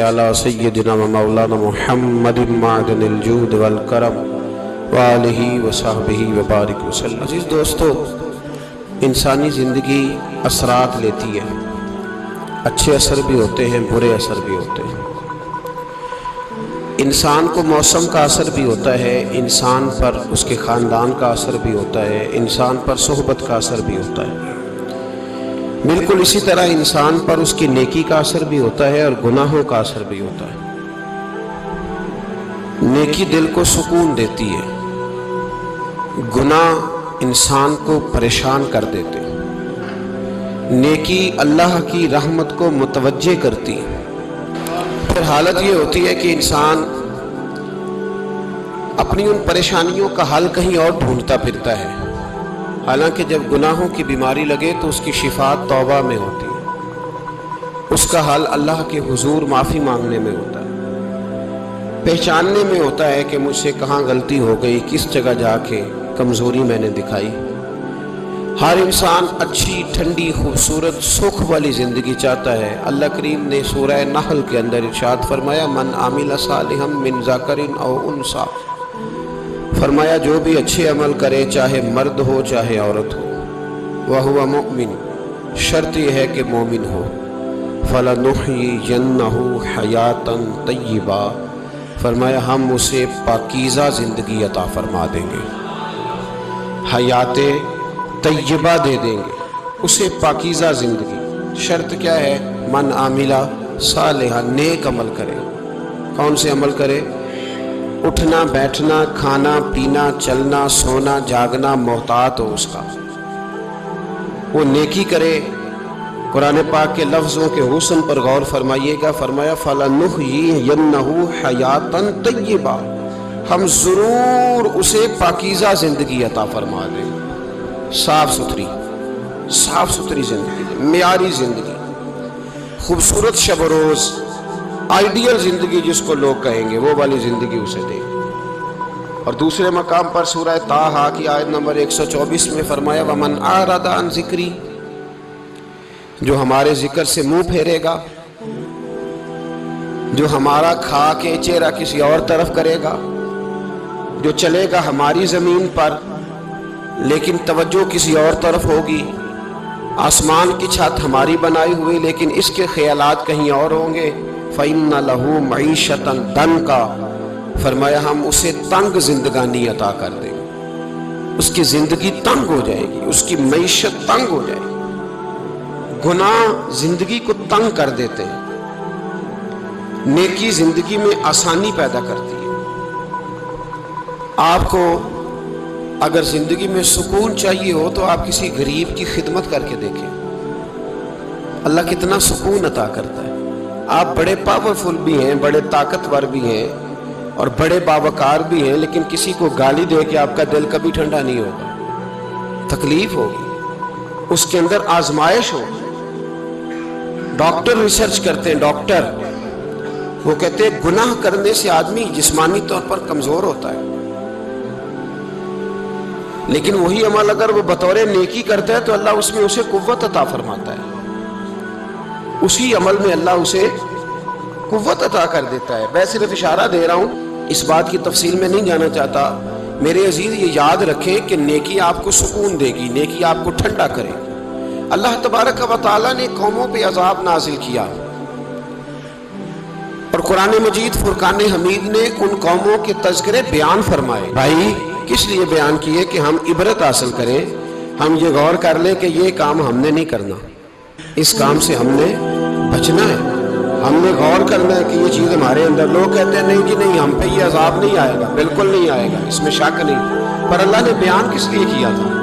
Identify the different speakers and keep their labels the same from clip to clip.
Speaker 1: علی سیدنا و مولانا محمد معدن الجود والکرم وآلہ وصحبہ وبارک وسلم۔ عزیز دوستو، انسانی زندگی اثرات لیتی ہے، اچھے اثر بھی ہوتے ہیں، برے اثر بھی ہوتے ہیں۔ انسان کو موسم کا اثر بھی ہوتا ہے، انسان پر اس کے خاندان کا اثر بھی ہوتا ہے، انسان پر صحبت کا اثر بھی ہوتا ہے۔ بالکل اسی طرح انسان پر اس کی نیکی کا اثر بھی ہوتا ہے اور گناہوں کا اثر بھی ہوتا ہے۔ نیکی دل کو سکون دیتی ہے، گناہ انسان کو پریشان کر دیتے ہیں۔ نیکی اللہ کی رحمت کو متوجہ کرتی ہے۔ پھر حالت یہ ہوتی ہے کہ انسان اپنی ان پریشانیوں کا حل کہیں اور ڈھونڈتا پھرتا ہے، حالانکہ جب گناہوں کی بیماری لگے تو اس کی شفا توبہ میں ہوتی ہے، اس کا حل اللہ کے حضور معافی مانگنے میں ہوتا ہے، پہچاننے میں ہوتا ہے کہ مجھ سے کہاں غلطی ہو گئی، کس جگہ جا کے کمزوری میں نے دکھائی۔ ہر انسان اچھی، ٹھنڈی، خوبصورت، سکھ والی زندگی چاہتا ہے۔ اللہ کریم نے سورہ نحل کے اندر ارشاد فرمایا، من عمل صالحا من ذکر او انثی، فرمایا جو بھی اچھے عمل کرے، چاہے مرد ہو چاہے عورت ہو، وَهُوَ مُؤْمِنٌ، شرط یہ ہے کہ مومن ہو، فَلَنُحْيِيَنَّهُ حَيَاةً طَيِّبَةً، فرمایا ہم اسے پاکیزہ زندگی عطا فرما دیں گے، حیات طیبہ دے دیں گے اسے، پاکیزہ زندگی۔ شرط کیا ہے؟ من عامل صالحا، نیک عمل کرے۔ کون سے عمل کرے؟ اٹھنا بیٹھنا، کھانا پینا، چلنا سونا جاگنا محتاط ہو اس کا، وہ نیکی کرے۔ قرآن پاک کے لفظوں کے حسن پر غور فرمائیے گا، فرمایا فَلَنُحْيِيَنَّهُ حَيَاةً طَيِّبَةً، ہم ضرور اسے پاکیزہ زندگی عطا فرما دیں، صاف ستھری زندگی، معیاری زندگی، خوبصورت شب و روز، آئیڈیل زندگی جس کو لوگ کہیں گے، وہ والی زندگی اسے دیں۔ اور دوسرے مقام پر سورہ طٰہٰ کی آیت نمبر 124 میں فرمایا وَمَنْ أَعْرَضَ عَنْ ذِكْرِی، جو ہمارے ذکر سے منہ پھیرے گا، جو ہمارا کھا کے چہرہ کسی اور طرف کرے گا، جو چلے گا ہماری زمین پر لیکن توجہ کسی اور طرف ہوگی، آسمان کی چھت ہماری بنائی ہوئی لیکن اس کے خیالات کہیں اور ہوں گے، فَإِنَّ لَهُ مَعِيشَةً ضَنْكًا، فرمایا ہم اسے تنگ زندگانی عطا کر دیں گے، اس کی زندگی تنگ ہو جائے گی، اس کی معیشت تنگ ہو جائے گی۔ گناہ زندگی کو تنگ کر دیتے ہیں، نیکی زندگی میں آسانی پیدا کرتی ہے۔ آپ کو اگر زندگی میں سکون چاہیے ہو تو آپ کسی غریب کی خدمت کر کے دیکھیں، اللہ کتنا سکون عطا کرتا ہے۔ آپ بڑے پاورفل بھی ہیں، بڑے طاقتور بھی ہیں اور بڑے باوقار بھی ہیں، لیکن کسی کو گالی دے کے آپ کا دل کبھی ٹھنڈا نہیں ہوگا، تکلیف ہوگی، اس کے اندر آزمائش ہوگی۔ ڈاکٹر ریسرچ کرتے ہیں، ڈاکٹر وہ کہتے ہیں گناہ کرنے سے آدمی جسمانی طور پر کمزور ہوتا ہے، لیکن وہی عمل اگر وہ بطور نیکی کرتا ہے تو اللہ اس میں اسے قوت عطا فرماتا ہے، اسی عمل میں اللہ اسے قوت عطا کر دیتا ہے۔ میں صرف اشارہ دے رہا ہوں، اس بات کی تفصیل میں نہیں جانا چاہتا۔ میرے عزیز یہ یاد رکھیں کہ نیکی آپ کو سکون دے گی، نیکی آپ کو ٹھنڈا کرے گی۔ اللہ تبارک و تعالیٰ نے قوموں پہ عذاب نازل کیا اور قرآن مجید فرقان حمید نے ان قوموں کے تذکرے بیان فرمائے۔ بھائی کس لیے بیان کیے؟ کہ ہم عبرت حاصل کریں، ہم یہ غور کر لیں کہ یہ کام ہم نے نہیں کرنا، اس کام سے ہم نے بچنا ہے، ہم نے غور کرنا ہے کہ یہ چیز ہمارے اندر۔ لوگ کہتے ہیں نہیں جی نہیں، ہم پہ یہ عذاب نہیں آئے گا، بالکل نہیں آئے گا، اس میں شک نہیں۔ پر اللہ نے بیان کس لیے کیا تھا؟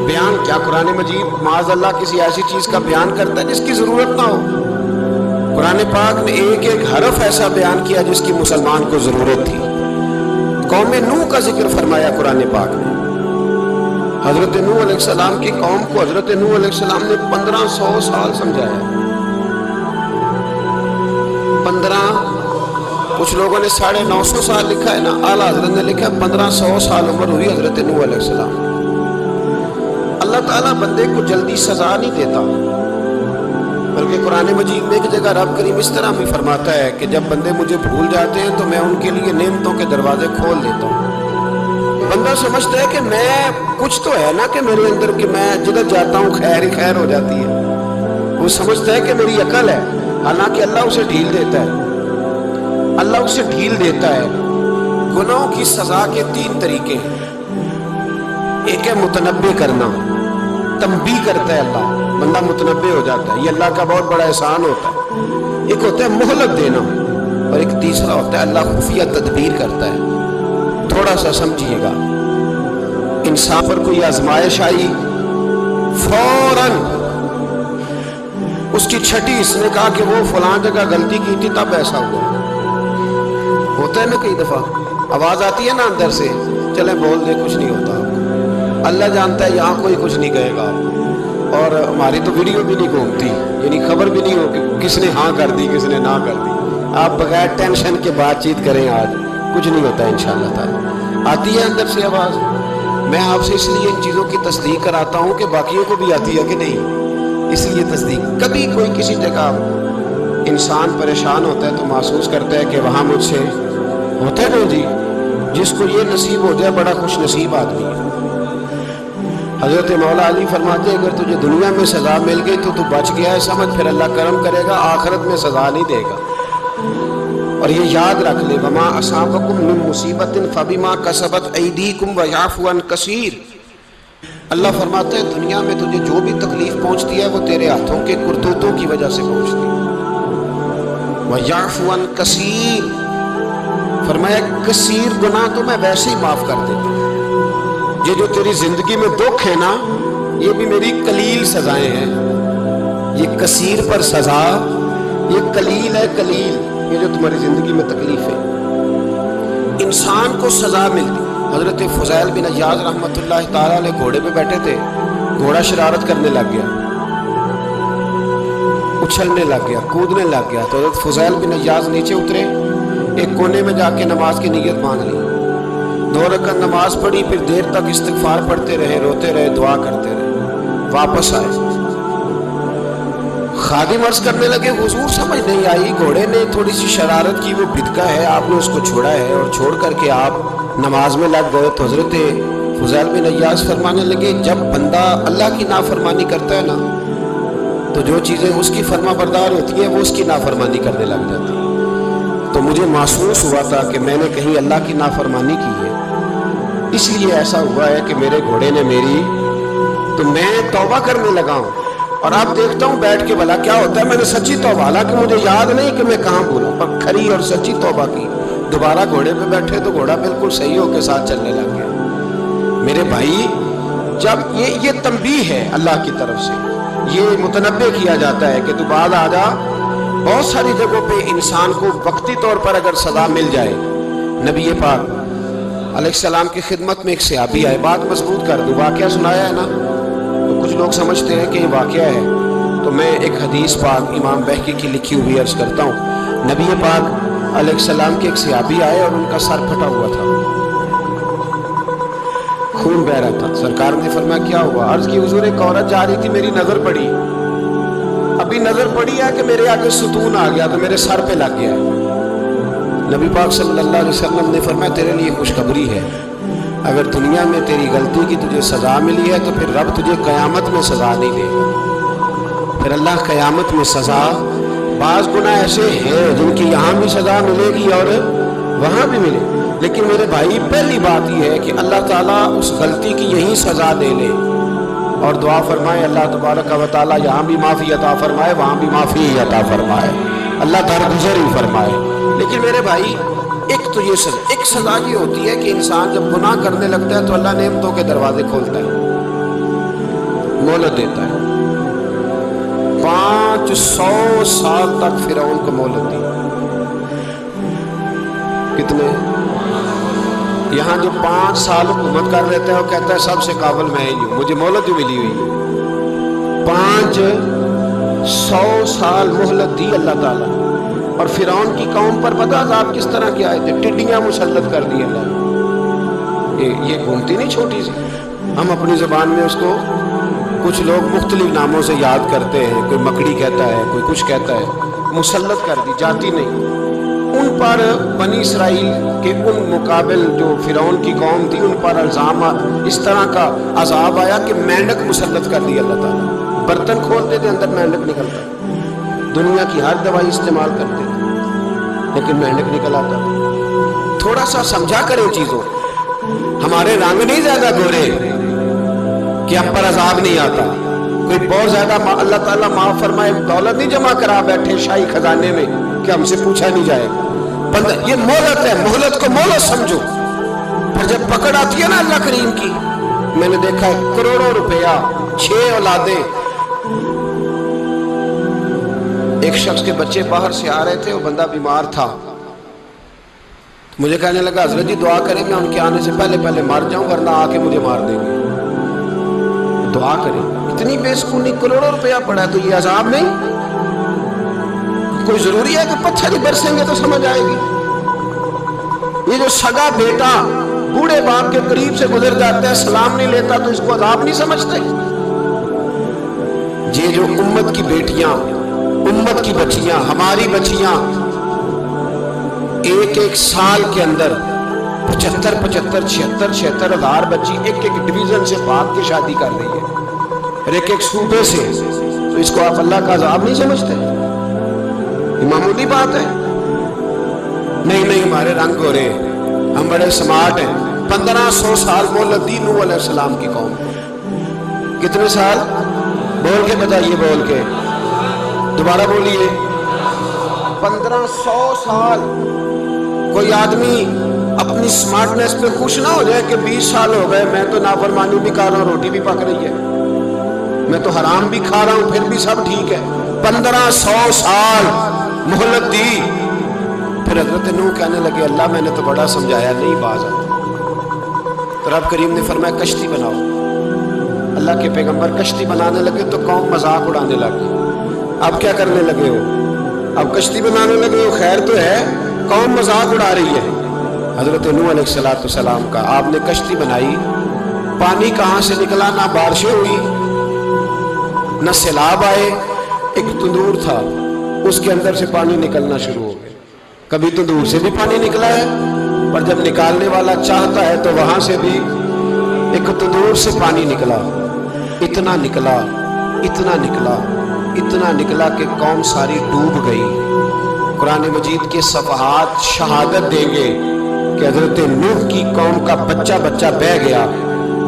Speaker 1: بیان کیا قرآن مجید معاذ اللہ کسی ایسی چیز کا بیان کرتا ہے جس کی ضرورت نہ ہو؟ قرآن پاک نے ایک ایک حرف ایسا بیان کیا جس کی مسلمان کو ضرورت تھی۔ قوم نوح کا ذکر فرمایا قرآن پاک نے، حضرت نوح علیہ السلام کی قوم کو حضرت نوح علیہ السلام نے 1500 سال سمجھایا، کچھ لوگوں نے 950 سال لکھا ہے نا، اعلیٰ حضرت نے لکھا 1500 سال عمر ہوئی حضرت نوح علیہ السلام۔ اللہ تعالیٰ بندے کو جلدی سزا نہیں دیتا، بلکہ قرآن مجید میں ایک جگہ رب کریم اس طرح بھی فرماتا ہے کہ جب بندے مجھے بھول جاتے ہیں تو میں ان کے لیے نعمتوں کے دروازے کھول دیتا ہوں۔ بندہ سمجھتا ہے کہ میں کچھ تو ہے نا کہ میرے اندر کہ میں جدھر جاتا ہوں خیر ہی خیر ہو جاتی ہے، وہ سمجھتا ہے کہ میری عقل ہے، حالانکہ اللہ اسے ڈھیل دیتا ہے۔ اللہ اسے ڈھیل دیتا ہے۔ گناہوں کی سزا کے 3 طریقے ہیں۔ ایک ہے متنبع کرنا، تنبیہ کرتا ہے اللہ، بندہ متنبع ہو جاتا ہے، یہ اللہ کا بہت بڑا احسان ہوتا ہے۔ ایک ہوتا ہے مہلت دینا، اور ایک تیسرا ہوتا ہے اللہ خفیہ تدبیر کرتا ہے۔ تھوڑا سا سمجھیے گا، انسان پر کوئی آزمائش آئی، فوراً اس کی چھٹی اس نے کہا کہ وہ فلاں جگہ غلطی کی تھی تب ایسا ہوا۔ ہوتا ہے نا کئی دفعہ آواز آتی ہے نا اندر سے، چلیں بول دے کچھ نہیں ہوتا۔ اللہ جانتا ہے یہاں کوئی کچھ نہیں کہے گا، اور ہماری تو ویڈیو بھی نہیں گھومتی، یعنی خبر بھی نہیں ہو کہ کس نے ہاں کر دی کس نے نہ کر دی۔ آپ بغیر ٹینشن کے بات چیت کریں، آج کچھ نہیں ہوتا ہے انشاءاللہ تعالی۔ آتی ہے اندر سے آواز، میں آپ سے اس لیے ان چیزوں کی تصدیق کراتا ہوں کہ باقیوں کو بھی آتی ہے کہ نہیں، اس لیے تصدیق۔ کبھی کوئی کسی جگہ انسان پریشان ہوتا ہے تو محسوس کرتا ہے کہ وہاں مجھ سے ہوتا ہے نا جی، جس کو یہ نصیب ہو جائے بڑا خوش نصیب آدمی ہے۔ حضرت مولا علی فرماتے ہیں اگر تجھے دنیا میں سزا مل گئی تو بچ گیا ہے سمجھ، پھر اللہ کرم کرے گا، آخرت میں سزا نہیں دے گا۔ اور یہ یاد رکھ لے، وما اصابکم من مصیبت فبما کسبت ایدیکم ویعفو عن کثیر۔ اللہ فرماتا ہے دنیا میں تجھے جو بھی تکلیف پہنچتی ہے وہ تیرے ہاتھوں کے کرتوتوں کی وجہ سے پہنچتی ہے۔ ویعفو عن کثیر، فرمایا کثیر گناہ تو میں ویسے ہی معاف کر دیتا ہوں۔ یہ جو تیری زندگی میں دکھ ہے نا، یہ بھی میری قلیل سزائیں ہیں۔ یہ کثیر پر سزا، یہ قلیل ہے، قلیل یہ جو تمہاری زندگی میں تکلیف ہے۔ انسان کو سزا ملتی۔ حضرت فضیل بن عیاض رحمۃ اللہ تعالیٰ علیہ گھوڑے پہ بیٹھے تھے، گھوڑا شرارت کرنے لگ گیا، اچھلنے لگ گیا، کودنے لگ گیا، تو حضرت فضیل بن عیاض نیچے اترے، ایک کونے میں جا کے نماز کی نیت مان لی، 2 رکعت نماز پڑھی، پھر دیر تک استغفار پڑھتے رہے، روتے رہے، دعا کرتے رہے، واپس آئے۔ خادم عرض کرنے لگے حضور سمجھ نہیں آئی، گھوڑے نے تھوڑی سی شرارت کی، وہ بدکا ہے، آپ نے اس کو چھوڑا ہے اور چھوڑ کر کے آپ نماز میں لگ گئے۔ تو حضرت فضیل بن عیاض فرمانے لگے جب بندہ اللہ کی نافرمانی کرتا ہے نا تو جو چیزیں اس کی فرما بردار ہوتی ہیں وہ اس کی نافرمانی کرنے لگ جاتی ہیں۔ تو مجھے محسوس ہوا تھا کہ میں نے کہیں اللہ کی نافرمانی کی ہے، اس لیے ایسا ہوا ہے کہ میرے گھوڑے نے میری، تو میں توبہ کرنے لگا ہوں۔ اور اب دیکھتا ہوں بیٹھ کے بھلا کیا ہوتا ہے، میں نے سچی توبہ، حالانکہ مجھے یاد نہیں کہ میں کہاں بھولوں، پر کھری اور سچی توبہ کی۔ دوبارہ گھوڑے پہ بیٹھے تو گھوڑا بالکل صحیح ہو کے ساتھ چلنے لگ گیا۔ میرے بھائی، جب یہ تنبیہ ہے اللہ کی طرف سے، یہ متنبع کیا جاتا ہے کہ تو بعد آ جا۔ بہت ساری جگہوں پہ انسان کو وقتی طور پر اگر سزا مل جائے، نبی پاک علیہ السلام کی خدمت میں ایک صحابی آئے، بات مضبوط کر دوں، واقعہ سنایا ہے نا تو کچھ لوگ سمجھتے ہیں کہ یہ واقعہ ہے، تو میں ایک حدیث پاک امام بہقی کی لکھی ہوئی عرض کرتا ہوں۔ نبی پاک علیہ السلام کے ایک صحابی آئے اور ان کا سر پھٹا ہوا تھا، خون بہ رہا تھا۔ سرکار نے فرمایا کیا ہوا؟ عرض کی حضور ایک عورت جا رہی تھی، میری نظر پڑی، ابھی نظر پڑی ہے کہ میرے آگے ستون آ گیا تو میرے سر پہ لگ گیا۔ نبی پاک صلی اللہ علیہ وسلم نے فرمایا تیرے لیے خوشخبری ہے، اگر دنیا میں تیری غلطی کی تجھے سزا ملی ہے تو پھر رب تجھے قیامت میں سزا نہیں دے گا۔ پھر اللہ قیامت میں سزا، بعض گناہ ایسے ہیں جن کی یہاں بھی سزا ملے گی اور وہاں بھی ملے، لیکن میرے بھائی پہلی بات یہ ہے کہ اللہ تعالیٰ اس غلطی کی یہی سزا دے لے، اور دعا فرمائے اللہ تبارک و تعالیٰ یہاں بھی معافی عطا فرمائے، وہاں بھی معافی عطا فرمائے، اللہ درگزر ہی فرمائے۔ لیکن میرے بھائی، ایک تو یہ سزا، ایک سزا یہ ہوتی ہے کہ انسان جب گناہ کرنے لگتا ہے تو اللہ نعمتوں کے دروازے کھولتا ہے، مہلت دیتا ہے۔ 500 سال تک فرعون کو مہلت دی۔ کتنے؟ یہاں جو 5 سال حکومت کر لیتا ہے وہ کہتا ہے سب سے قابل میں ہی ہوں، مجھے مہلت بھی ملی ہوئی ہے۔ 500 سال مہلت دی اللہ تعالیٰ، اور فرعون کی قوم پر پتہ عذاب کس طرح کے آئے تھے، ٹڈیاں مسلط کر دی اللہ نے۔ یہ گھومتی نہیں چھوٹی سی، ہم اپنی زبان میں اس کو کچھ لوگ مختلف ناموں سے یاد کرتے ہیں، کوئی مکڑی کہتا ہے، کوئی کچھ کہتا ہے، مسلط کر دی، جاتی نہیں۔ ان پر بنی اسرائیل کے ان مقابل جو فرعون کی قوم تھی، ان پر الزام اس طرح کا عذاب آیا کہ مینڈک مسلط کر دی اللہ تعالیٰ۔ برتن کھولتے تھے، اندر مینڈک نکلتا، دنیا کی ہر دوائی استعمال کرتے تھے لیکن مینڈک نکل آتا تھا۔ تھوڑا سا سمجھا کریں چیزوں، ہمارے رنگ نہیں زیادہ گورے کہ ہم پر عذاب نہیں آتا۔ کوئی بہت زیادہ اللہ تعالیٰ معاف فرمائے دولت نہیں جمع کرا بیٹھے شاہی خزانے میں کہ ہم سے پوچھا نہیں جائے گا۔ یہ مہلت ہے، مہلت کو مہلت سمجھو، پر جب پکڑ آتی ہے نا اللہ کریم کی، میں نے دیکھا ہے کروڑوں روپیہ، 6 اولادیں، ایک شخص کے بچے باہر سے آ رہے تھے، وہ بندہ بیمار تھا، مجھے کہنے لگا حضرت جی دعا کریں میں ان کے آنے سے پہلے مر جاؤں ورنہ آ کے مجھے مار دیں گے، دعا کریں۔ اتنی بے سکونی، کروڑوں روپیہ پڑا ہے تو یہ عذاب نہیں؟ کوئی ضروری ہے کہ پتھر ہی برسیں گے تو سمجھ آئے گی؟ یہ جو سگا بیٹا بوڑھے باپ کے قریب سے گزر جاتا ہے، سلام نہیں لیتا تو اس کو عذاب نہیں سمجھتے؟ یہ جو امت کی بیٹیاں، امت کی بچیاں، ہماری بچیاں ایک سال کے اندر 75,000 ہزار بچی ایک ڈویژن سے بھاگ کے شادی کر رہی ہے، اور ایک صوبے سے، تو اس کو آپ اللہ کا عذاب نہیں سمجھتے؟ یہ معمولی بات ہے؟ نہیں ہمارے رنگ ہو رہے ہیں، ہم بڑے سمارٹ ہیں۔ 1500 سال مہلت دی نوح علیہ السلام کی قوم، کتنے سال؟ بول کے بتائیے، بول کے دوبارہ بولیے، 1500 سال۔ کوئی آدمی اپنی سمارٹنس پہ خوش نہ ہو جائے کہ 20 سال ہو گئے میں تو نافرمانی بھی کر رہا ہوں، روٹی بھی پک رہی ہے، میں تو حرام بھی کھا رہا ہوں، پھر بھی سب ٹھیک ہے۔ 1500 سال مہلت دی، پھر حضرت نوح کہنے لگے اللہ میں نے تو بڑا سمجھایا نہیں باز آتا، تو رب کریم نے فرمایا کشتی بناؤ۔ اللہ کے پیغمبر کشتی بنانے لگے تو قوم مذاق اڑانے لگی، اب کیا کرنے لگے ہو؟ اب کشتی بنانے لگے ہو، خیر تو ہے، قوم مذاق اڑا رہی ہے۔ حضرت نوح علیہ السلام کا آپ نے کشتی بنائی، پانی کہاں سے نکلا؟ نہ بارشیں ہوئی نہ سیلاب آئے، ایک تندور تھا اس کے اندر سے پانی نکلنا شروع ہو گیا۔ کبھی تندور سے بھی پانی نکلا ہے، پر جب نکالنے والا چاہتا ہے تو وہاں سے بھی ایک تندور سے پانی نکلا، اتنا نکلا اتنا نکلا اتنا نکلا کہ قوم ساری ڈوب گئی۔ قرآن مجید کے صفحات شہادت دیں گے کہ حضرت نوح کی قوم کا بچہ بہ گیا،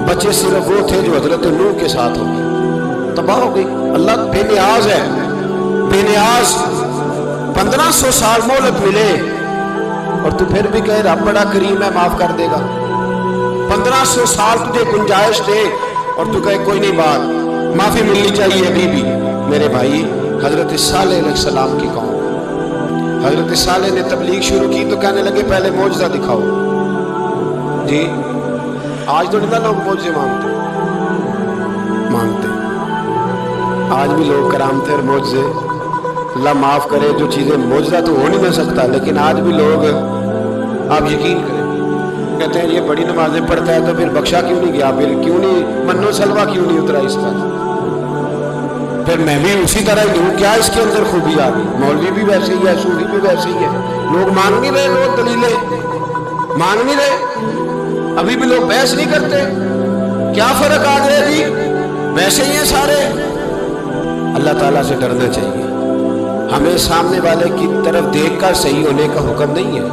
Speaker 1: بچے صرف وہ تھے جو حضرت نوح کے ساتھ ہو گئے، تباہ ہو گئی۔ اللہ بے نیاز ہے، بے نیاز۔ 1500 سال مہلت ملے اور تو پھر بھی کہے رب بڑا کریم ہے معاف کر دے گا۔ 1500 سال تجھے گنجائش دے اور تو کہے کوئی نہیں، بات معافی ملنی چاہیے ابھی بھی۔ میرے بھائی، حضرت صالح علیہ السلام کی قوم، حضرت صالح نے تبلیغ شروع کی تو کہنے لگے پہلے معجزہ دکھاؤ۔ جی آج تو نہیں لوگ معجزے مانگتے، آج بھی لوگ کرامتیں اور معجزے، اللہ معاف کرے جو چیزیں معجزہ تو ہو نہیں نہ سکتا، لیکن آج بھی لوگ، آپ یقین کریں، کہتے ہیں یہ بڑی نمازیں پڑھتا ہے تو پھر بخشا کیوں نہیں گیا، پھر کیوں نہیں منو سلوا کیوں نہیں اترا اس کا، پھر میں بھی اسی طرح ہی ہوں، کیا اس کے اندر خوبی آ گئی؟ مولوی بھی ویسے ہی ہے، صوفی بھی ویسے ہی ہے، لوگ مانگ نہیں رہے، لوگ دلیلیں مانگ نہیں رہے، ابھی بھی لوگ بحث نہیں کرتے، کیا فرق آ گیا جی؟ ویسے ہی ہیں سارے۔ اللہ تعالیٰ سے ڈرنا چاہیے، ہمیں سامنے والے کی طرف دیکھ کر صحیح ہونے کا حکم نہیں ہے،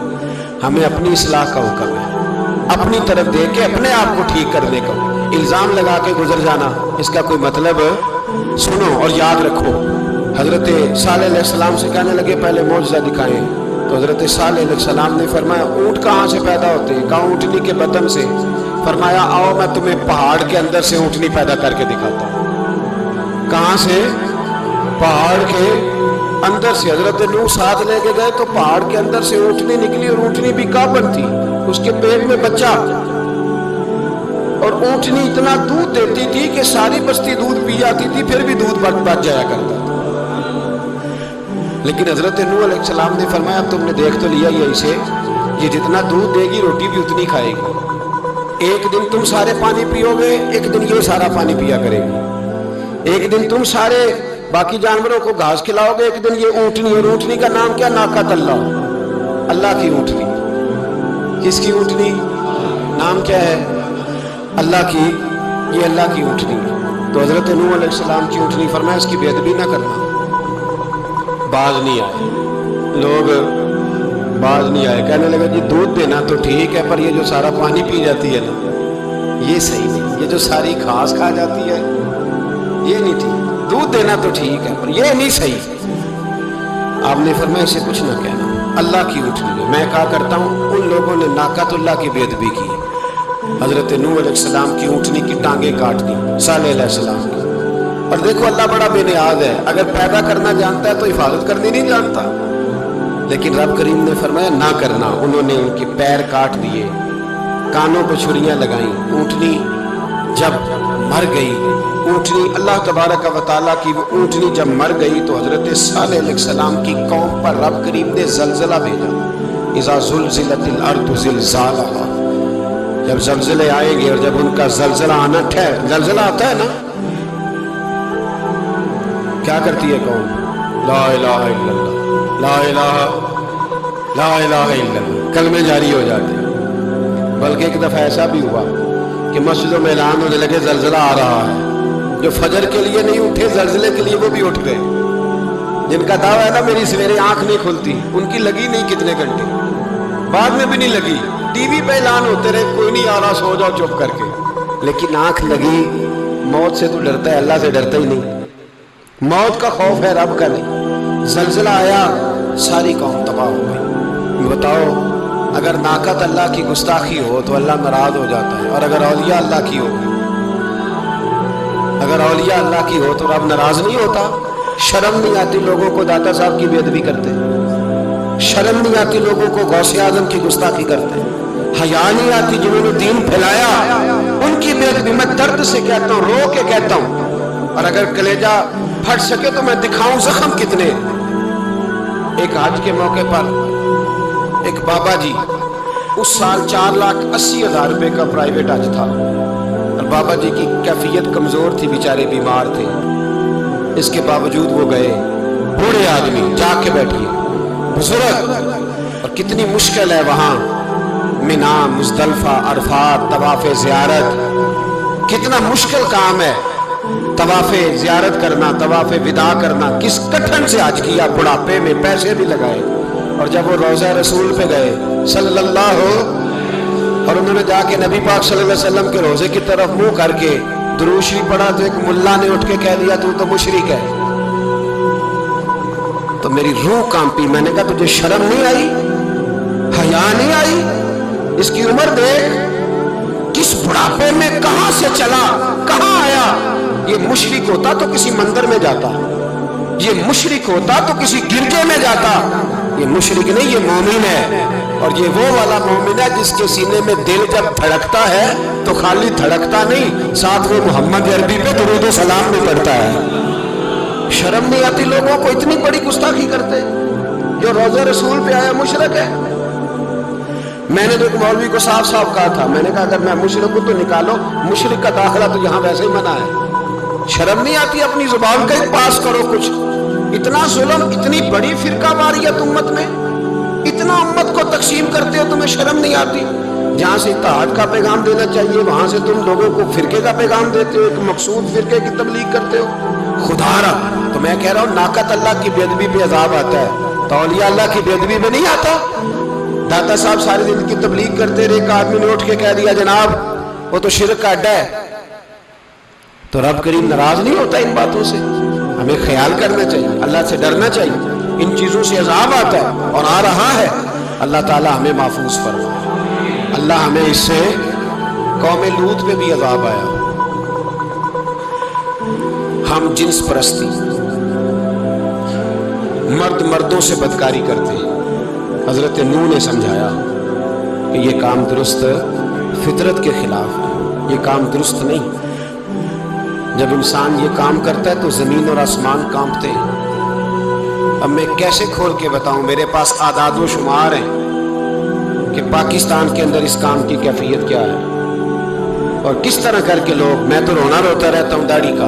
Speaker 1: ہمیں اپنی اصلاح کا حکم ہے، اپنی طرف دیکھ کے اپنے آپ کو ٹھیک کرنے کا۔ الزام لگا کے گزر جانا اس کا کوئی مطلب؟ سنو اور یاد رکھو، حضرت صالح علیہ السلام سے کہنے لگے پہلے معجزہ دکھائیں، تو حضرت صالح علیہ السلام نے فرمایا اونٹ کہاں سے پیدا ہوتے ہیں؟ کہا اونٹنی کے بدن سے۔ فرمایا آؤ میں تمہیں پہاڑ کے اندر سے اونٹنی پیدا کر کے دکھاتا ہوں۔ کہاں سے؟ پہاڑ کے اندر سے۔ حضرت نوح ساتھ لے کے گئے تو پہاڑ کے اندر سے اونٹنی نکلی، اور اونٹنی بھی کابن تھی، اس کے پیٹ میں بچہ، اور اونٹنی اتنا دودھ دیتی تھی کہ ساری بستی دودھ پی جاتی تھی، پھر بھی دودھ بچ جایا کرتا تھا۔ لیکن حضرت نوح علیہ السلام نے فرمایا اب تم نے دیکھ تو لیا یہ اسے، یہ جتنا دودھ دے گی روٹی بھی اتنی کھائے گی، ایک دن تم سارے پانی پیو گے، ایک دن یہ سارا پانی پیا کرے گی۔ ایک دن تم سارے باقی جانوروں کو گھاس کھلاؤ گے، ایک دن یہ اونٹنی، اور اونٹنی کا نام کیا؟ ناقۃ اللہ، اللہ کی اونٹنی۔ کس کی اونٹنی؟ نام کیا ہے؟ اللہ کی، یہ اللہ کی اونٹنی۔ تو حضرت نوح علیہ السلام کی اونٹنی، فرمایا اس کی بے ادبی نہ کرنا۔ باز نہیں آئے لوگ، باز نہیں آئے، کہنے لگا جی دودھ دینا تو ٹھیک ہے، پر یہ جو سارا پانی پی جاتی ہے نا یہ صحیح نہیں، یہ جو ساری گھاس کھا جاتی ہے یہ نہیں ٹھیک، دودھ دینا تو ٹھیک ہے پر یہ نہیں صحیح۔ آپ نے فرمایا اسے کچھ نہ کہنا، اللہ کی اونٹنی ہے۔ میں کہا کرتا ہوں ان لوگوں نے ناقۃ اللہ کی بے ادبی کی، حضرت نوح علیہ السلام کی اونٹنی کی ٹانگیں کاٹ دی، صالح علیہ السلام کی۔ اور دیکھو اللہ بڑا بے نیاز ہے، اگر پیدا کرنا جانتا ہے تو حفاظت کرنی نہیں جانتا، لیکن رب کریم نے فرمایا نہ کرنا۔ انہوں نے ان کے پیر کاٹ دیے، کانوں پہ چھریاں لگائیں۔ اونٹنی جب مر گئی، اونٹنی اللہ تبارک و تعالیٰ کی وہ اونٹنی جب مر گئی تو حضرت صالح علیہ السلام کی قوم پر رب کریم نے زلزلہ بھیجا۔ اذا زلزلت الارض زلزالہا، جب زلزلے آئیں گے اور جب ان کا زلزلہ آنا زلزلہ آتا ہے نا، کیا کرتی ہے قوم؟ لا الہ الا اللہ، لا الہ الا اللہ، کلمے جاری ہو جاتے ہیں۔ بلکہ ایک دفعہ ایسا بھی ہوا کہ مسجدوں میں اعلان ہونے لگے زلزلہ آ رہا ہے، جو فجر کے لیے نہیں اٹھے زلزلے کے لیے وہ بھی اٹھ گئے، جن کا دعویٰ ہے نا میری سویرے آنکھ نہیں کھلتی، ان کی لگی نہیں کتنے گھنٹے، بعد میں بھی نہیں لگی، ٹی وی پہ اعلان ہوتے رہے کوئی نہیں آ رہا سو جاؤ چپ کر کے، لیکن آنکھ لگی۔ موت سے تو ڈرتا ہے، اللہ سے ڈرتا ہی نہیں، موت کا خوف ہے رب کا نہیں۔ زلزلہ آیا ساری قوم تباہ ہو گئی۔ بتاؤ اگر ناقۃ اللہ کی گستاخی ہو تو اللہ ناراض ہو جاتا ہے، اور اگر اولیاء اللہ کی ہو، اگر اولیاء اللہ کی ہو تو رب ناراض نہیں ہوتا؟ شرم نہیں آتی لوگوں کو داتا صاحب کی بے ادبی کرتے، شرم نہیں آتی لوگوں کو غوث اعظم کی گستاخی کرتے، حیا نہیں آتی جنہوں نے دین پھیلایا ان کی بے ادبی؟ میں درد سے کہتا ہوں، رو کے کہتا ہوں، اور اگر کلیجہ پھٹ سکے تو میں دکھاؤں زخم کتنے۔ ایک حج کے موقع پر ایک بابا جی، اس سال 4,80,000 روپے کا پرائیویٹ حج تھا، اور بابا جی کی کیفیت کمزور تھی، بیچارے بیمار تھے، اس کے باوجود وہ گئے۔ بوڑھے آدمی، جا کے بیٹھیے، بزرگ، اور کتنی مشکل ہے وہاں منا، مزدلفہ، عرفات، طواف زیارت، کتنا مشکل کام ہے طواف زیارت کرنا، طواف وداع کرنا۔ کس کٹھن سے حج کیا، بڑھاپے میں پیسے بھی لگائے، اور جب وہ روضہ رسول پہ گئے صلی اللہ، اور انہوں نے جا کے نبی پاک صلی اللہ علیہ وسلم کے روزے کی طرف منہ کر کے درود شریف پڑھا تو ایک ملا نے اٹھ کے کہہ دیا تو تو مشرک ہے۔ تو میری روح کانپی، میں نے کہا تجھے شرم نہیں آئی، حیا نہیں آئی؟ اس کی عمر دیکھ، کس بڑھاپے میں کہاں سے چلا کہاں آیا۔ یہ مشرک ہوتا تو کسی مندر میں جاتا، یہ مشرک ہوتا تو کسی گرجے میں جاتا، یہ مشرک نہیں، یہ مومن ہے، اور یہ وہ والا مومن ہے جس کے سینے میں دل جب دھڑکتا ہے تو خالی دھڑکتا نہیں، ساتھ وہ محمد عربی پہ درود و سلام بھی پڑھتا ہے۔ شرم نہیں آتی لوگوں کو؟ اتنی بڑی گستاخی کرتے، جو روزہ رسول پہ آیا مشرک ہے۔ میں نے تو ایک مولوی کو صاف صاف کہا تھا، میں نے کہا اگر میں مشرک ہوں تو نکالو، مشرک کا داخلہ تو یہاں ویسے ہی منع ہے۔ شرم نہیں آتی؟ اپنی زبان کا ہی پاس کرو کچھ۔ اتنا ظلم، اتنی بڑی فرقہ واریت امت میں، اتنا امت کو تقسیم کرتے ہو، تمہیں شرم نہیں آتی؟ جہاں سے اتحاد کا پیغام دینا چاہیے وہاں سے تم لوگوں کو فرقے کا پیغام دیتے ہو، ایک مقصود فرقے کی تبلیغ کرتے ہو۔ خدا را، تو میں کہہ رہا ہوں ناقۃ اللہ کی بے ادبی پہ عذاب آتا ہے، تو اولیاء اللہ کی بے ادبی پہ نہیں آتا؟ داتا صاحب ساری دن کی تبلیغ کرتے رہے، ایک آدمی نے اٹھ کے کہہ دیا جناب وہ تو شرک کا اڈا ہے، تو رب کریم ناراض نہیں ہوتا ان باتوں سے؟ ہمیں خیال کرنا چاہیے، اللہ سے ڈرنا چاہیے۔ ان چیزوں سے عذاب آتا ہے اور آ رہا ہے، اللہ تعالی ہمیں محفوظ فرمائے۔ اللہ ہمیں اس سے، قوم لوط پہ بھی عذاب آیا، ہم جنس پرستی، مرد مردوں سے بدکاری کرتے ہیں۔ حضرت نوح نے سمجھایا کہ یہ کام درست، فطرت کے خلاف ہے، یہ کام درست نہیں۔ جب انسان یہ کام کرتا ہے تو زمین اور آسمان کانپتے ہیں۔ اب میں کیسے کھول کے بتاؤں، میرے پاس اعداد و شمار ہیں کہ پاکستان کے اندر اس کام کی کیفیت کیا ہے، اور کس طرح کر کے لوگ، میں تو رونا روتا رہتا ہوں داڑھی کا،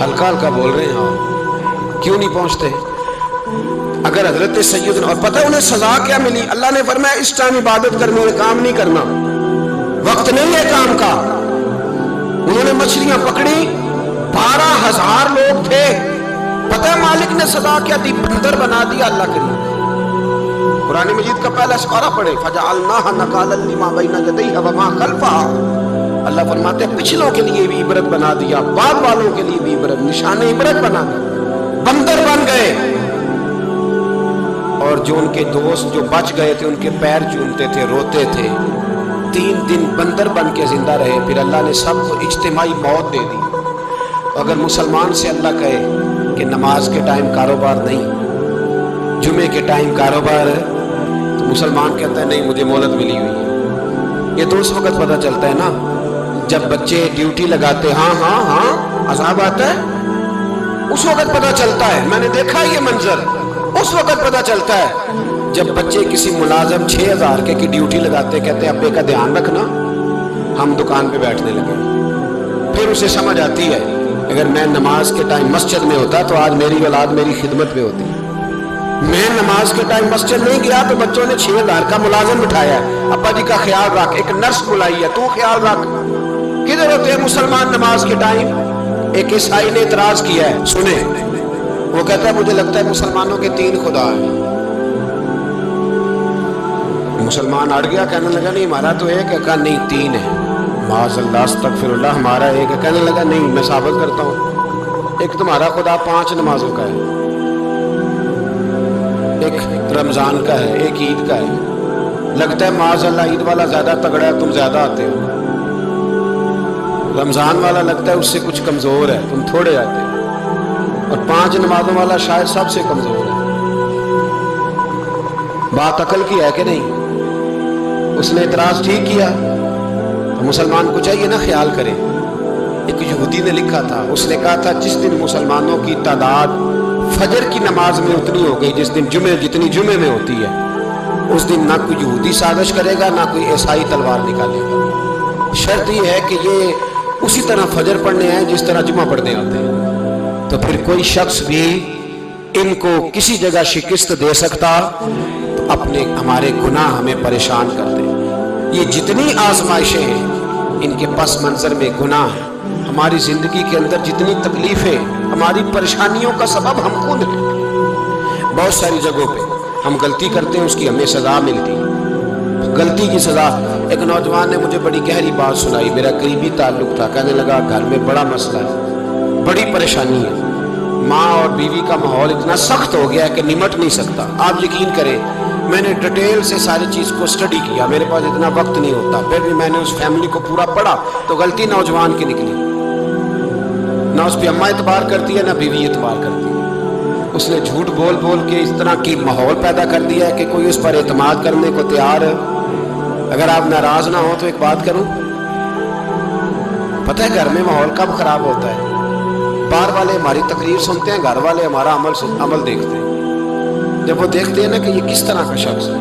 Speaker 1: ہلکا ہلکا بول رہے ہیں آپ، کیوں نہیں پہنچتے؟ اگر حضرت سیدنا، اور پتہ انہیں سزا کیا ملی؟ اللہ نے فرمایا اس ٹائم عبادت کرنی ہے، کام نہیں کرنا، وقت نہیں ہے کام کا۔ انہوں نے مچھلیاں پکڑی، 12,000 لوگ تھے، پتہ ہے مالک نے سزا کیا دی؟ بندر بنا دیا اللہ کریم۔ قرآن مجید کا پہلا سپارہ پڑھے، فَجَعَلْنَاهَا نَكَالًا لِمَا بَيْنَ يَدَيْهَا وَمَا خَلْفَهَا۔ اللہ فرماتے ہیں پچھلوں کے لیے بھی عبرت بنا دیا، بعد والوں کے لیے بھی عبرت، نشان عبرت بنا دیا۔ بندر بن گئے، اور جو ان کے دوست جو بچ گئے تھے ان کے پیر چومتے تھے، روتے تھے۔ 3 دن بندر بن کے زندہ رہے، پھر اللہ نے سب کو اجتماعی موت دے دی۔ اگر مسلمان سے اللہ کہے کہ نماز کے ٹائم کاروبار نہیں، جمعے کے ٹائم کاروبار ہے، تو مسلمان کہتا ہے نہیں مجھے مہلت ملی ہوئی ہے۔ یہ تو اس وقت پتہ چلتا ہے نا جب بچے ڈیوٹی لگاتے، ہاں عذاب آتا ہے، اس وقت پتہ چلتا ہے۔ میں نے دیکھا یہ منظر، اس وقت پتہ چلتا ہے جب بچے کسی ملازم 6,000 کی ڈیوٹی لگاتے، کہتے ابے کا دھیان رکھنا، ہم دکان پہ بیٹھنے لگے۔ پھر اسے سمجھ آتی ہے اگر میں نماز کے ٹائم مسجد میں ہوتا تو آج میری اولاد میری خدمت میں ہوتی۔ میں نماز کے ٹائم مسجد نہیں گیا تو بچوں نے 6,000 کا ملازم بٹھایا ہے، ابا جی کا خیال رکھ، ایک نرس بلائی ہے، تو خیال رکھ۔ کدھر ہوتے ہیں مسلمان نماز کے ٹائم؟ ایک عیسائی نے اعتراض کیا ہے، سنیں، وہ کہتا ہے مجھے لگتا ہے مسلمانوں کے 3 خدا ہیں۔ مسلمان اڑ گیا، کہنے لگا نہیں ہمارا تو ایک ہے، کہا نہیں 3 ہے، معاذ اللہ استغفر اللہ، ہمارا ایک ہے۔ کہنے لگا نہیں میں ثابت کرتا ہوں، ایک تمہارا خدا 5 نمازوں کا ہے، ایک رمضان کا ہے، ایک عید کا ہے۔ لگتا ہے معاذ اللہ عید والا زیادہ تگڑا ہے، تم زیادہ آتے ہو، رمضان والا لگتا ہے اس سے کچھ کمزور ہے، تم تھوڑے آتے ہو، اور 5 نمازوں والا شاید سب سے کمزور ہے۔ بات عقل کی ہے کہ نہیں؟ اس نے اعتراض ٹھیک کیا، تو مسلمان کو چاہیے نا خیال کرے۔ ایک یہودی نے لکھا تھا، اس نے کہا تھا جس دن مسلمانوں کی تعداد فجر کی نماز میں اتنی ہو گئی جس دن جتنی جمعے میں ہوتی ہے، اس دن نہ کوئی یہودی سازش کرے گا نہ کوئی عیسائی تلوار نکالے گا۔ شرط یہ ہے کہ یہ اسی طرح فجر پڑھنے ہیں جس طرح جمعہ پڑھنے ہوتے ہیں، تو پھر کوئی شخص بھی ان کو کسی جگہ شکست دے سکتا تو اپنے ہمارے گناہ ہمیں پریشان کر دیں۔ یہ جتنی آزمائشیں ہیں ان کے پس منظر میں گناہ ہیں۔ ہماری زندگی کے اندر جتنی تکلیفیں، ہماری پریشانیوں کا سبب ہم خود ہیں۔ بہت ساری جگہوں پہ ہم غلطی کرتے ہیں، اس کی ہمیں سزا ملتی ہے، غلطی کی سزا۔ ایک نوجوان نے مجھے بڑی گہری بات سنائی، میرا قریبی تعلق تھا، کہنے لگا گھر میں بڑا مسئلہ ہے، بڑی پریشانی ہے، ماں اور بیوی کا ماحول اتنا سخت ہو گیا ہے کہ نمٹ نہیں سکتا۔ آپ یقین کریں میں نے ڈیٹیل سے ساری چیز کو اسٹڈی کیا، میرے پاس اتنا وقت نہیں ہوتا، پھر بھی میں نے اس فیملی کو پورا پڑھا تو غلطی نوجوان کی نکلی۔ نہ اس پہ اماں اعتبار کرتی ہے نہ بیوی اعتبار کرتی ہے، اس نے جھوٹ بول بول کے اس طرح کی ماحول پیدا کر دیا ہے کہ کوئی اس پر اعتماد کرنے کو تیار ہے۔ اگر آپ ناراض نہ ہو تو ایک بات کروں، پتہ ہے گھر میں ماحول کب خراب ہوتا ہے؟ باہر والے ہماری تقریر سنتے ہیں، گھر والے ہمارا عمل دیکھتے ہیں۔ جب وہ دیکھتے ہیں نا کہ یہ کس طرح کا شخص ہے،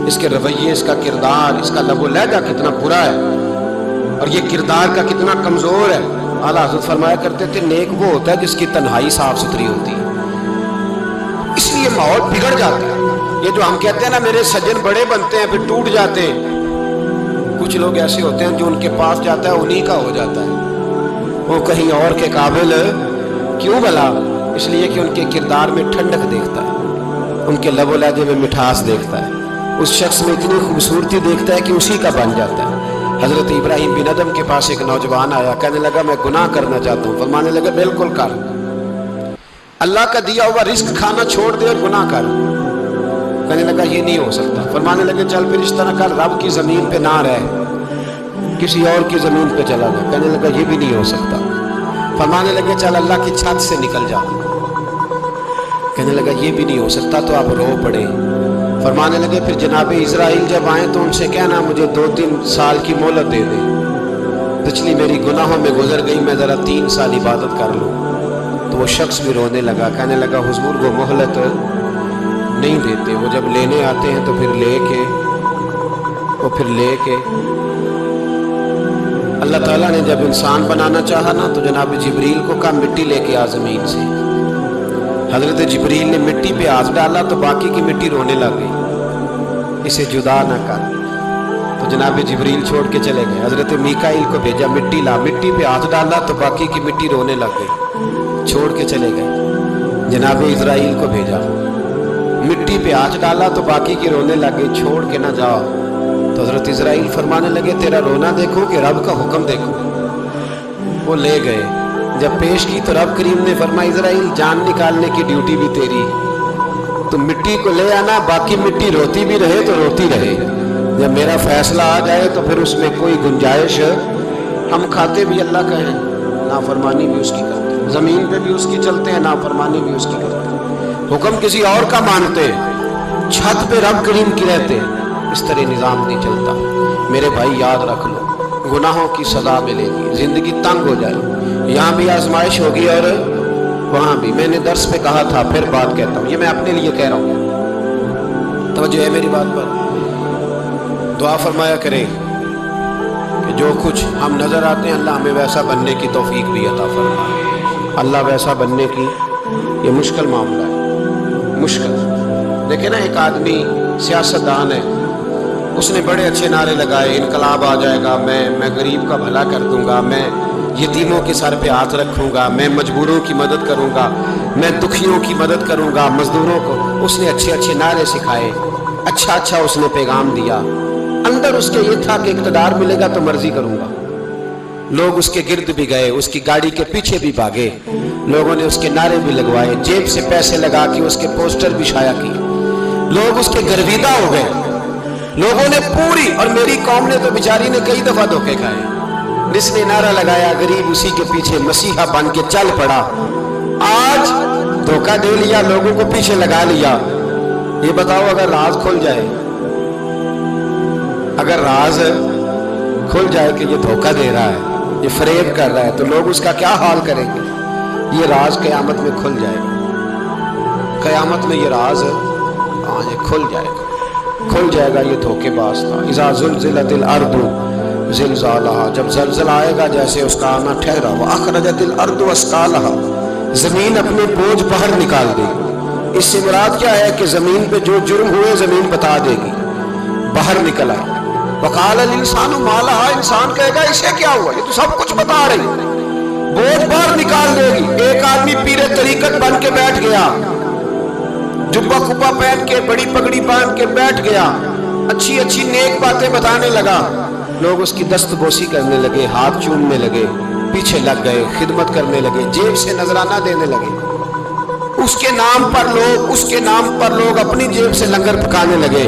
Speaker 1: اس کے رویے، اس کا کردار، اس کا لب و لہجہ کتنا برا ہے اور یہ کردار کا کتنا کمزور ہے۔ اعلیٰ حضرت فرمایا کرتے تھے نیک وہ ہوتا ہے جس کی تنہائی صاف ستھری ہوتی ہے، اس لیے ماحول بگڑ جاتا ہے۔ یہ جو ہم کہتے ہیں نا میرے سجن بڑے بنتے ہیں پھر ٹوٹ جاتے ہیں، کچھ لوگ ایسے ہوتے ہیں جو ان کے پاس جاتا ہے انہی کا ہو جاتا ہے، وہ کہیں اور کے قابل کیوں بھلا؟ اس لیے کہ ان کے کردار میں ٹھنڈک دیکھتا ہے، ان کے لب و لہجے میں مٹھاس دیکھتا ہے، اس شخص میں اتنی خوبصورتی دیکھتا ہے کہ اسی کا بن جاتا ہے۔ حضرت ابراہیم بن ادم کے پاس ایک نوجوان آیا، کہنے لگا میں گناہ کرنا چاہتا ہوں، فرمانے لگا بالکل کر، اللہ کا دیا ہوا رزق کھانا چھوڑ دے اور گناہ کر۔ کہنے لگا یہ نہیں ہو سکتا، فرمانے لگے چل پھر اس طرح کر، رب کی زمین پہ نہ رہ، کسی اور کی زمین پہ چلا جا۔ کہنے لگا یہ بھی نہیں ہو سکتا، فرمانے لگے چل اللہ کی چھت سے نکل جا۔ کہنے لگا یہ بھی نہیں ہو سکتا، تو آپ رو پڑے۔ فرمانے لگے پھر جناب اسرائیل جب آئیں تو ان سے کہنا مجھے 2-3 سال کی مہلت دے دیں، پچھلی میری گناہوں میں گزر گئی، میں ذرا 3 سال عبادت کر لوں۔ تو وہ شخص بھی رونے لگا، کہنے لگا حضور وہ مہلت نہیں دیتے، وہ جب لینے آتے ہیں تو پھر لے کے اللہ تعالیٰ نے جب انسان بنانا چاہا نا تو جناب جبریل کو کہا مٹی لے کے آ زمین سے. حضرت جبریل نے مٹی پہ ہاتھ ڈالا تو باقی کی مٹی رونے لگ گئی، اسے جدا نہ کر. تو جناب جبریل چھوڑ کے چلے گئے. حضرت میکائیل کو بھیجا، مٹی لا، مٹی پہ ہاتھ ڈالا تو باقی کی مٹی رونے لگ گئی، چھوڑ کے چلے گئے. جناب اسرائیل کو بھیجا، مٹی پہ ہاتھ ڈالا تو باقی کی رونے لگ گئی، چھوڑ کے نہ جاؤ. تو حضرت اسرائیل فرمانے لگے تیرا رونا دیکھو کہ رب کا حکم دیکھو. وہ لے گئے، جب پیش کی تو رب کریم نے فرمایا اسرائیل جان نکالنے کی ڈیوٹی بھی تیری، تو مٹی کو لے آنا، باقی مٹی روتی بھی رہے تو روتی رہے. جب میرا فیصلہ آ جائے تو پھر اس میں کوئی گنجائش، ہم کھاتے بھی اللہ کا ہیں، نافرمانی بھی اس کی کرتے ہیں، زمین پہ بھی اس کی چلتے ہیں، نافرمانی بھی اس کی کرتے ہیں، حکم کسی اور کا مانتے ہیں، چھت پہ رب کریم کی رہتے ہیں. اس طرح نظام نہیں چلتا. میرے بھائی یاد رکھ لو، گناہوں کی سزا ملے گی، زندگی تنگ ہو جائے، یہاں بھی آزمائش ہوگی اور وہاں بھی. میں نے درس پہ کہا تھا، پھر بات کہتا ہوں، یہ میں اپنے لیے کہہ رہا ہوں، توجہ ہے میری بات پر. دعا فرمایا کرے کہ جو کچھ ہم نظر آتے ہیں اللہ ہمیں ویسا بننے کی توفیق بھی عطا فرمائے. اللہ ویسا بننے کی یہ مشکل معاملہ ہے، مشکل. دیکھیں نا ایک آدمی سیاستدان ہے، اس نے بڑے اچھے نعرے لگائے، انقلاب آ جائے گا، میں غریب کا بھلا کر دوں گا، میں یتیموں کے سر پہ ہاتھ رکھوں گا، میں مجبوروں کی مدد کروں گا، میں دکھیوں کی مدد کروں گا، مزدوروں کو. اس نے اچھے اچھے نعرے سکھائے، اچھا اس نے پیغام دیا. اندر اس کے یہ تھا کہ اقتدار ملے گا تو مرضی کروں گا. لوگ اس کے گرد بھی گئے، اس کی گاڑی کے پیچھے بھی بھاگے، لوگوں نے اس کے نعرے بھی لگوائے، جیب سے پیسے لگا کے اس کے پوسٹر بھی شائع کیے. لوگ اس کے گرویدہ ہو گئے، لوگوں نے پوری، اور میری قوم نے تو بیچاری نے کئی دفعہ دھوکے کھائے. جس نے نعرہ لگایا غریب اسی کے پیچھے مسیحا بن کے چل پڑا. آج دھوکہ دے لیا، لوگوں کو پیچھے لگا لیا. یہ بتاؤ اگر راز کھل جائے، اگر راز کھل جائے کہ یہ دھوکہ دے رہا ہے، یہ فریب کر رہا ہے، تو لوگ اس کا کیا حال کریں گے؟ یہ راز قیامت میں کھل جائے گا. قیامت میں یہ راز یہ کھل جائے گا، کھل جائے گا. یہ دھوکے باز تھا. اذا زلزلت الارض زلزالہا، جب زلزلہ آئے گا جیسے اس کا آنا ٹھہرا. واخرجت الارض اثقالہا، زمین اپنے بوجھ باہر نکال دے گی. اس سے مراد کیا ہے کہ زمین پہ جو جرم ہوئے زمین بتا دے گی، باہر نکل آئے. وقال الانسان ما لہا، انسان کہے گا اسے کیا ہوا، یہ تو سب کچھ بتا رہی. بوجھ باہر نکال دے گی. ایک آدمی پیر طریقت بن کے بیٹھ گیا، جبہ کپا پہن کے، بڑی پگڑی باندھ کے بیٹھ گیا، اچھی اچھی نیک باتیں بتانے لگا. لوگ اس کی دست بوسی کرنے لگے، ہاتھ چومنے لگے، پیچھے لگ گئے، خدمت کرنے لگے، جیب سے نذرانہ دینے لگے. اس کے نام پر لوگ اپنی جیب سے لنگر پکانے لگے،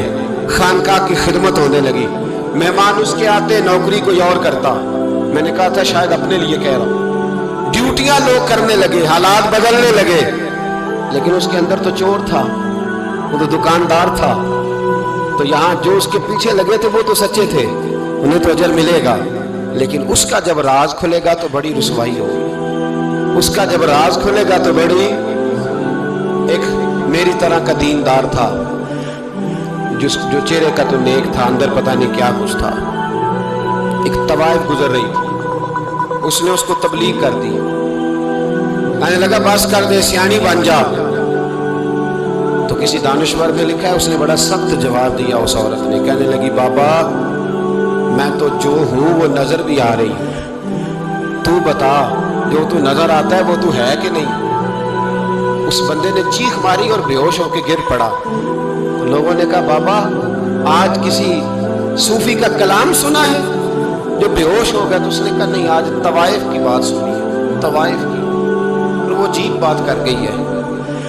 Speaker 1: خانقاہ کی خدمت ہونے لگی. مہمان اس کے آتے، نوکری کوئی اور کرتا. میں نے کہا تھا شاید اپنے لیے کہہ رہا ہوں. ڈیوٹیاں لوگ کرنے لگے، حالات بدلنے لگے. لیکن اس کے اندر تو چور تھا، وہ تو دکاندار تھا. تو یہاں جو اس کے پیچھے لگے تھے وہ تو سچے تھے، انہیں تو اجر ملے گا. لیکن اس کا جب راز کھلے گا تو بڑی رسوائی ہوگی. اس کا جب راز کھلے گا تو بڑی. ایک میری طرح کا دیندار تھا، جو چہرے کا تو نیک تھا، اندر پتہ نہیں کیا کچھ تھا. ایک طوائف گزر رہی تھی، اس نے اس کو تبلیغ کر دی. کہنے لگا بس کر دے، سیانی بن جا. تو کسی دانشور نے لکھا ہے اس نے بڑا سخت جواب دیا اس عورت نے. کہنے لگی بابا میں تو جو ہوں وہ نظر بھی آ رہی ہوں، تو بتا جو تو نظر آتا ہے وہ تو ہے کہ نہیں. اس بندے نے چیخ ماری اور بے ہوش ہو کے گر پڑا. تو لوگوں نے کہا بابا آج کسی صوفی کا کلام سنا ہے جو بے ہوش ہو گیا. تو اس نے کہا نہیں، آج طوائف کی بات سنی ہے، طوائف کی. اور وہ عجیب بات کر گئی ہے.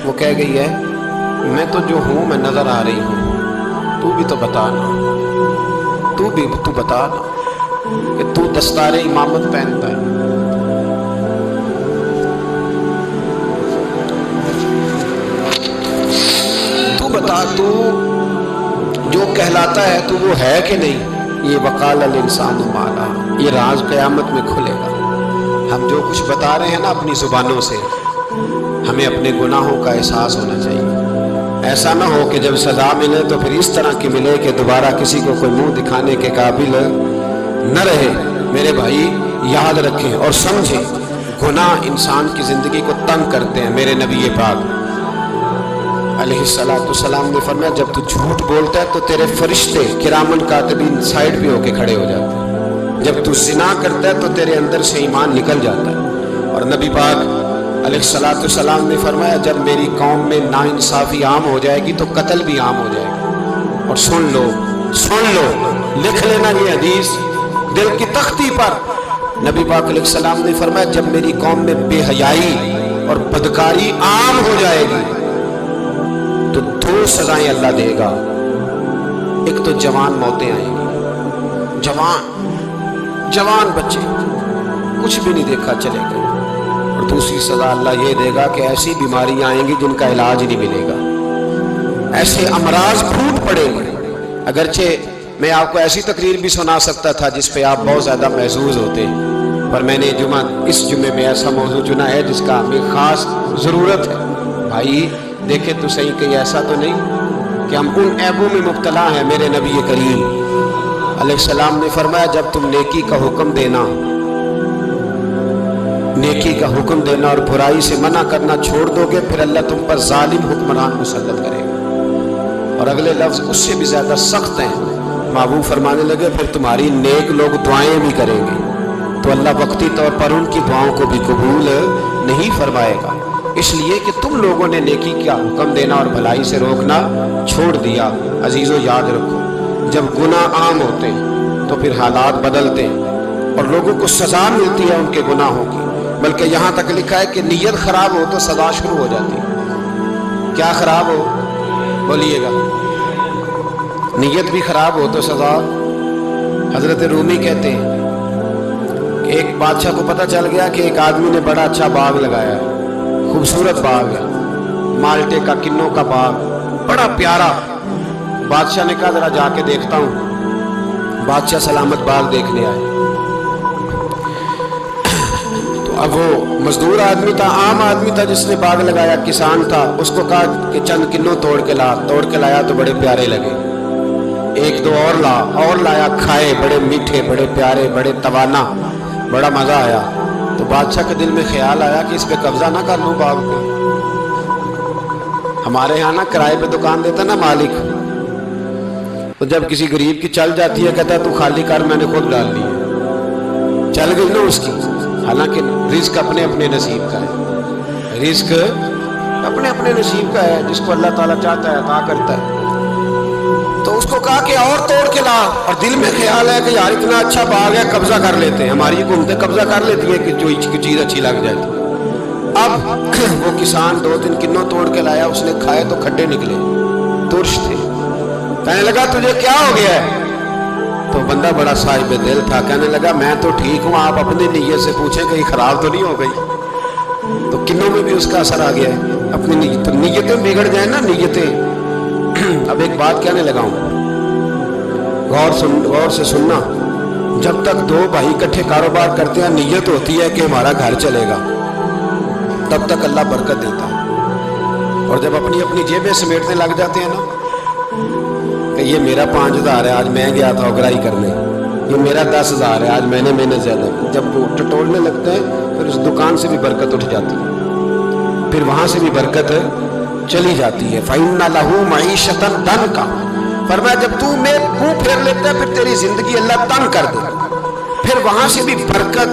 Speaker 1: وہ کہہ گئی ہے میں تو جو ہوں میں نظر آ رہی ہوں، تو بھی تو بتانا، تو بتانا کہ تو دستار امامت پہنتا ہے. تو بتا تو جو کہلاتا ہے تو وہ ہے کہ نہیں. یہ وقال الانسان ما لہا، یہ راز قیامت میں کھلے گا. ہم جو کچھ بتا رہے ہیں نا اپنی زبانوں سے، ہمیں اپنے گناہوں کا احساس ہونا چاہیے. ایسا نہ ہو کہ جب سزا ملے تو پھر اس طرح کی ملے کہ دوبارہ کسی کو کوئی منہ دکھانے کے قابل نہ رہے. میرے بھائی یاد رکھیں اور سمجھیں، گناہ انسان کی زندگی کو تنگ کرتے ہیں۔ میرے نبی پاک علیہ السلام نے فرمایا جب تو جھوٹ بولتا ہے تو تیرے فرشتے کرامن کاتبین سائڈ پہ ہو کے کھڑے ہو جاتے ہیں، جب تو زنا کرتا ہے تو تیرے اندر سے ایمان نکل جاتا ہے۔ اور نبی پاک علیہ السلام نے فرمایا جب میری قوم میں ناانصافی عام ہو جائے گی تو قتل بھی عام ہو جائے گا۔ اور سن لو، لکھ لینا یہ حدیث دل کی تختی پر، نبی پاک علیہ السلام نے فرمایا جب میری قوم میں بے حیائی اور بدکاری عام ہو جائے گی تو دو سزائیں اللہ دے گا۔ ایک تو جوان موتیں آئیں گی، جوان بچے کچھ بھی نہیں دیکھا چلے گئے، اور دوسری سزا اللہ یہ دے گا کہ ایسی بیماریاں آئیں گی جن کا علاج نہیں ملے گا، ایسے امراض پھوٹ پڑیں گے۔ اگرچہ میں آپ کو ایسی تقریر بھی سنا سکتا تھا جس پہ آپ بہت زیادہ محظوظ ہوتے، پر میں نے اس جمعے میں ایسا موضوع چنا ہے جس کا ہمیں خاص ضرورت ہے۔ بھائی دیکھیں تو صحیح کہ ایسا تو نہیں کہ ہم ان عیبوں میں مبتلا ہیں۔ میرے نبی کریم علیہ السلام نے فرمایا جب تم نیکی کا حکم دینا اور برائی سے منع کرنا چھوڑ دو گے پھر اللہ تم پر ظالم حکمران مسلط کرے گا۔ اور اگلے لفظ اس سے بھی زیادہ سخت ہیں، محبوب فرمانے لگے پھر تمہاری نیک لوگ دعائیں بھی کریں گے تو اللہ وقتی طور پر ان کی دعاؤں کو بھی قبول نہیں فرمائے گا، اس لیے کہ تم لوگوں نے نیکی کا حکم دینا اور بھلائی سے روکنا چھوڑ دیا۔ عزیزو یاد رکھو جب گناہ عام ہوتے تو پھر حالات بدلتے اور لوگوں کو سزا ملتی ہے ان کے گناہوں کی، بلکہ یہاں تک لکھا ہے کہ نیت خراب ہو تو سزا شروع ہو جاتی ہے۔ کیا خراب ہو؟ بولیے گا۔ نیت بھی خراب ہو تو سزا۔ حضرت رومی کہتے ہیں کہ ایک بادشاہ کو پتہ چل گیا کہ ایک آدمی نے بڑا اچھا باغ لگایا ہے، خوبصورت باغ ہے، مالٹے کا کنوں کا باغ بڑا پیارا۔ بادشاہ نے کہا ذرا جا کے دیکھتا ہوں۔ بادشاہ سلامت باغ دیکھنے آئے تو اب وہ مزدور آدمی تھا، عام آدمی تھا جس نے باغ لگایا، کسان تھا، اس کو کہا کہ چند کنوں توڑ کے لایا تو بڑے پیارے لگے، ایک دو اور لایا، کھائے، بڑے میٹھے، بڑے پیارے، بڑے توانا، بڑا مزہ آیا۔ تو بادشاہ کے دل میں خیال آیا کہ اس پہ قبضہ نہ کر لوں باغ پہ۔ ہمارے یہاں نا کرائے پہ دکان دیتا نا مالک، تو جب کسی غریب کی چل جاتی ہے کہتا ہے تو خالی کر، میں نے خود ڈال لی ہے، چل گئی نا اس کی۔ حالانکہ رزق اپنے اپنے نصیب کا ہے، رزق اپنے اپنے نصیب کا ہے، جس کو اللہ تعالیٰ چاہتا ہے عطا کرتا ہے۔ تو اس کو کہا کہ اور توڑ کے لا، اور دل میں خیال ہے کہ یار اتنا اچھا باغ ہے قبضہ کر لیتے ہیں، ہماری حکومتیں قبضہ کر لیتی ہیں کہ جو چیز اچھی لگ جائے تو۔ اب وہ کسان 2-3 کنوں توڑ کے لایا، اس نے کھائے تو کھڈے نکلے، ترش تھے۔ کہنے لگا تجھے کیا ہو گیا ہے؟ تو بندہ بڑا صاحب دل تھا، کہنے لگا میں تو ٹھیک ہوں، آپ اپنی نیت سے پوچھیں کہیں خراب تو نہیں ہو گئی۔ تو کنوں میں بھی اس کا اثر آ گیا ہے، اپنی نیتیں بگڑ جائیں نا، نیتیں۔ اب ایک بات کہنے لگا ہوں، غور سے سننا، جب تک دو بھائی اکٹھے کاروبار کرتے ہیں نیت ہوتی ہے کہ ہمارا گھر چلے گا، تب تک اللہ برکت دیتا ہے، اور جب اپنی اپنی جیبیں سمیٹنے لگ جاتے ہیں نا کہ یہ میرا 5000 ہے آج میں گیا تھا اگرائی کرنے، یہ میرا 10000 ہے آج میں نے محنت زیادہ کی، جب وہ ٹٹولنے لگتے ہیں پھر اس دکان سے بھی برکت اٹھ جاتی ہے، پھر وہاں سے بھی برکت چلی جاتی ہے۔ فَإِنَّ لَهُ مَعِيشَةً ضَنْكَ، فرمایا جب تو میں منہ پھیر لیتا ہے پھر تیری زندگی اللہ تنگ کر دے، پھر وہاں سے بھی برکت،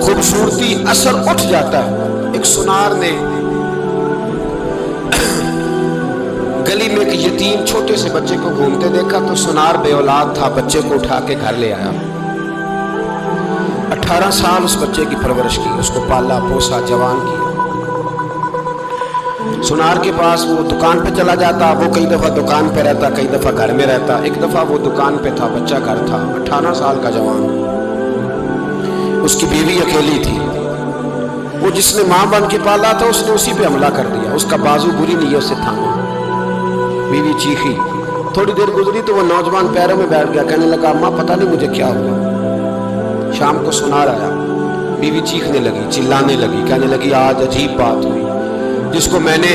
Speaker 1: خوبصورتی، اثر اٹھ جاتا ہے۔ ایک سنار نے گلی میں ایک یتیم چھوٹے سے بچے کو گھومتے دیکھا تو سنار بے اولاد تھا، بچے کو اٹھا کے گھر لے آیا، 18 سال اس بچے کی پرورش کی، اس کو پالا پوسا، جوان کیا۔ سنار کے پاس وہ دکان پہ چلا جاتا، وہ کئی دفعہ دکان پہ رہتا، کئی دفعہ گھر میں رہتا۔ ایک دفعہ وہ دکان پہ تھا، بچہ گھر تھا، 18 سال کا جوان، اس کی بیوی اکیلی تھی، وہ جس نے ماں بن کے پالا تھا اس نے اسی پہ حملہ کر دیا، اس کا بازو بری نیت سے تھاما، بیوی چیخی، تھوڑی دیر گزری تو وہ نوجوان پیروں میں بیٹھ گیا، کہنے لگا اماں پتہ نہیں مجھے کیا ہوا۔ شام کو سنار آیا، بیوی چیخنے لگی، چلانے لگی، کہنے لگی آج عجیب بات ہوئی، جس کو میں نے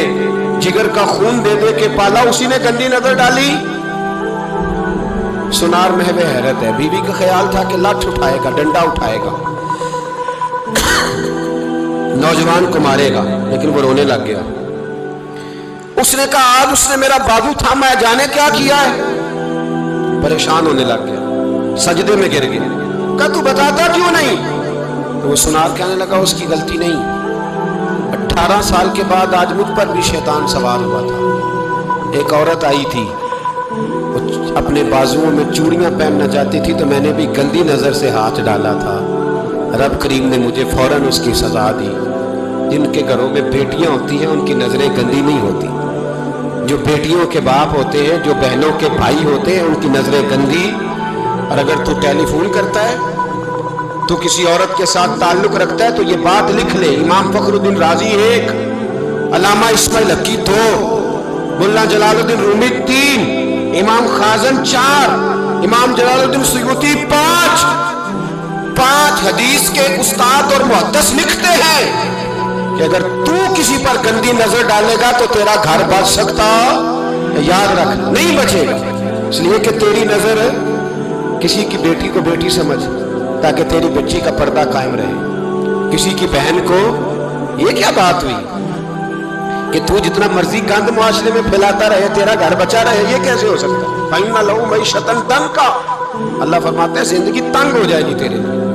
Speaker 1: جگر کا خون دے دے کے پالا اسی نے گندی نظر ڈالی۔ سنار محو حیرت ہے. بیوی کا خیال تھا کہ لاٹھ اٹھائے گا, ڈنڈا اٹھائے گا, نوجوان کو مارے گا, لیکن وہ رونے لگ گیا. اس نے کہا آج اس نے میرا بازو تھاما ہے, جانے کیا کیا ہے. پریشان ہونے لگ گیا, سجدے میں گر گیا. کہا تو بتاتا کیوں نہیں؟ تو وہ سنار کہنے لگا اس کی غلطی نہیں. 18 سال کے بعد آج مجھ پر بھی شیطان سوار ہوا تھا. ایک عورت آئی تھی, وہ اپنے بازوؤں میں چوڑیاں پہننا چاہتی تھی, تو میں نے بھی گندی نظر سے ہاتھ ڈالا تھا. رب کریم نے مجھے فوراً اس کی سزا دی. جن کے گھروں میں بیٹیاں ہوتی ہیں ان کی نظریں گندی نہیں ہوتی. جو بیٹیوں کے باپ ہوتے ہیں, جو بہنوں کے بھائی ہوتے ہیں, ان کی نظریں گندی. اور اگر تو ٹیلی فون کرتا ہے, تو کسی عورت کے ساتھ تعلق رکھتا ہے, تو یہ بات لکھ لے, امام فخر الدین رازی 1, علامہ اسماعیل حقی 2, ملا جلال الدین رومی 3, امام خازن 4, امام جلال الدین سیوطی 5 حدیث کے استاد اور محدث لکھتے ہیں کہ اگر تو کسی پر گندی نظر ڈالے گا تو تیرا گھر بچ سکتا, یاد رکھ, نہیں بچے گا. اس لیے کہ تیری نظر کسی کی بیٹی کو بیٹی سمجھ, تاکہ تیری بچی کا پردہ قائم رہے. کسی کی بہن کو, یہ کیا بات ہوئی کہ تو جتنا مرضی گند معاشرے میں پھیلاتا رہے تیرا گھر بچا رہے, یہ کیسے ہو سکتا ہے؟ فَإِنَّ لَهُ مَعِيشَةً ضَنْكَ. اللہ فرماتے ہیں زندگی تنگ ہو جائے گی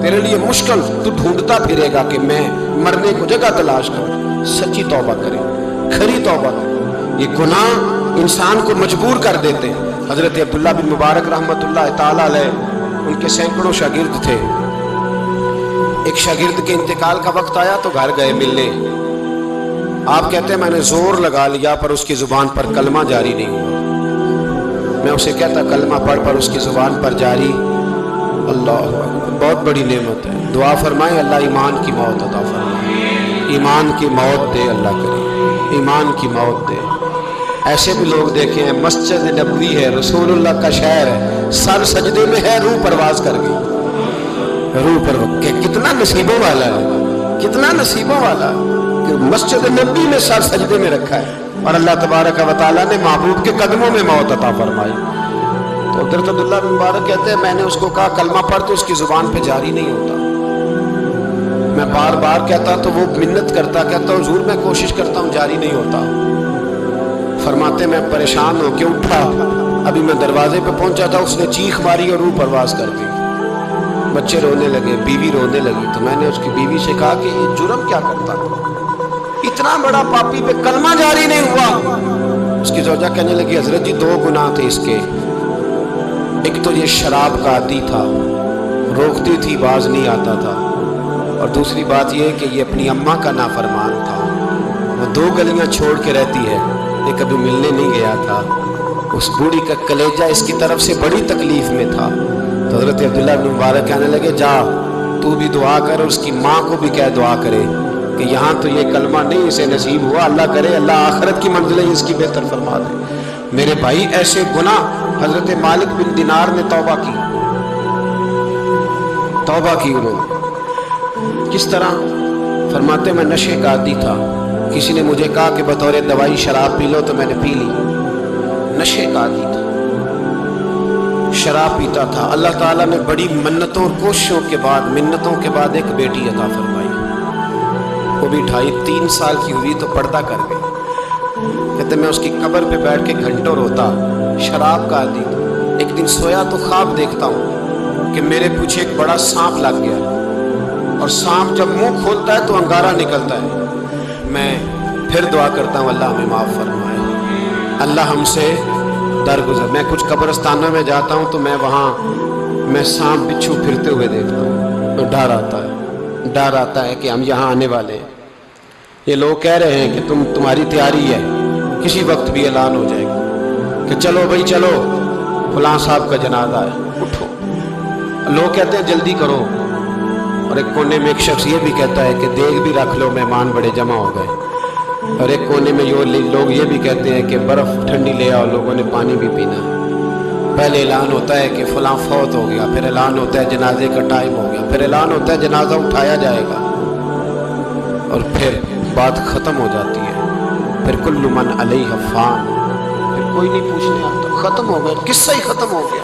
Speaker 1: تیرے لیے مشکل. تو ڈھونڈتا پھرے گا کہ میں مرنے کو جگہ تلاش کروں. سچی توبہ کرے, کھری توبہ کرے. یہ گناہ انسان کو مجبور کر دیتے ہیں. حضرت عبداللہ بن مبارک رحمۃ اللہ تعالیٰ علیہ, ان کے سینکڑوں شاگرد تھے. ایک شاگرد کے انتقال کا وقت آیا تو گھر گئے ملنے. آپ کہتے ہیں میں نے زور لگا لیا پر اس کی زبان پر کلمہ جاری نہیں ہوا. میں اسے کہتا کلمہ پڑھ پر اس کی زبان پر جاری. اللہ بہت بڑی نعمت ہے. دعا فرمائے اللہ ایمان کی موت عطا فرمائے, ایمان کی موت دے, اللہ کرے ایمان کی موت دے. ایسے بھی لوگ دیکھے ہیں, مسجد نبوی ہے, رسول اللہ کا شہر ہے, سر سجدے میں ہے, روح پرواز کر گئی. روح پر کتنا نصیبوں والا ہے, کتنا نصیبوں والا کہ مسجد نبوی میں سر سجدے میں رکھا ہے, اور اللہ تبارک و تعالیٰ نے محبوب کے قدموں میں موت عطا فرمائی. تو حضرت عبداللہ بن مبارک کہتے ہیں میں نے اس کو کہا کلمہ پڑھ, تو اس کی زبان پہ جاری نہیں ہوتا. میں بار بار کہتا تو وہ منت کرتا, کہتا حضور میں کوشش کرتا ہوں جاری نہیں ہوتا. فرماتے میں پریشان ہو کے اٹھا, ابھی میں دروازے پہ پہنچا تھا, اس نے چیخ ماری اور روح پرواز کر دی. بچے رونے لگے, بیوی رونے لگی. تو میں نے اس کی بیوی سے کہا کہ یہ جرم کیا کرتا, اتنا بڑا پاپی پہ کلمہ جاری نہیں ہوا. اس کی زوجہ کہنے لگی حضرت جی 2 گناہ تھے اس کے. ایک تو یہ شراب کا عادی تھا, روکتی تھی باز نہیں آتا تھا, اور دوسری بات یہ کہ یہ اپنی اماں کا نافرمان تھا. وہ 2 گلیاں چھوڑ کے رہتی ہے, یہ کبھی ملنے نہیں گیا تھا. اس بوڑھی کا کلیجہ اس کی طرف سے بڑی تکلیف میں تھا. تو حضرت عبداللہ بن مبارک کہنے لگے جا تو بھی دعا کر, اور اس کی ماں کو بھی کہہ دعا کرے کہ یہاں تو یہ کلمہ نہیں اسے نصیب ہوا, اللہ کرے اللہ آخرت کی منزلیں اس کی بہتر فرما دے. میرے بھائی ایسے گناہ, حضرت مالک بن دینار نے توبہ کی انہوں نے. کس طرح؟ فرماتے میں نشے کا عادی تھا, کسی نے مجھے کہا کہ بطور دوائی شراب پی لو, تو میں نے پی لی. نشے کا عادی تھا, شراب پیتا تھا. اللہ تعالیٰ نے بڑی منتوں اور کوششوں کے بعد, منتوں کے بعد ایک بیٹی عطا فرمائی. وہ بھی 2.5-3 سال کی ہوئی تو پردہ کر گئی. کہتے میں اس کی قبر پہ بیٹھ کے گھنٹوں روتا. شراب کا عادی تھا. ایک دن سویا تو خواب دیکھتا ہوں کہ میرے پیچھے ایک بڑا سانپ لگ گیا, اور سانپ جب منہ کھولتا ہے تو انگارہ نکلتا ہے. میں پھر دعا کرتا ہوں اللہ ہمیں معاف فرمائے, اللہ ہم سے درگزر. میں کچھ قبرستانوں میں جاتا ہوں تو میں وہاں میں سانپ بچھو پھرتے ہوئے دیکھتا ہوں, تو ڈر آتا ہے کہ ہم یہاں آنے والے ہیں. یہ لوگ کہہ رہے ہیں کہ تمہاری تیاری ہے, کسی وقت بھی اعلان ہو جائے گا کہ چلو بھائی چلو فلاں صاحب کا جنازہ ہے, اٹھو. لوگ کہتے ہیں جلدی کرو, اور ایک کونے میں ایک شخص یہ بھی کہتا ہے کہ دیگ بھی رکھ لو, مہمان بڑے جمع ہو گئے. اور ایک کونے میں لوگ یہ بھی کہتے ہیں کہ برف ٹھنڈی لے آؤ, لوگوں نے پانی بھی پینا. پہلے اعلان ہوتا ہے کہ فلاں فوت ہو گیا, پھر اعلان ہوتا ہے جنازے کا ٹائم ہو گیا, پھر اعلان ہوتا ہے جنازہ اٹھایا جائے گا, اور پھر بات ختم ہو جاتی ہے. پھر کل من علیہ فان, پھر کوئی نہیں پوچھنے آتا, ختم ہو گیا, قصہ ہی ختم ہو گیا.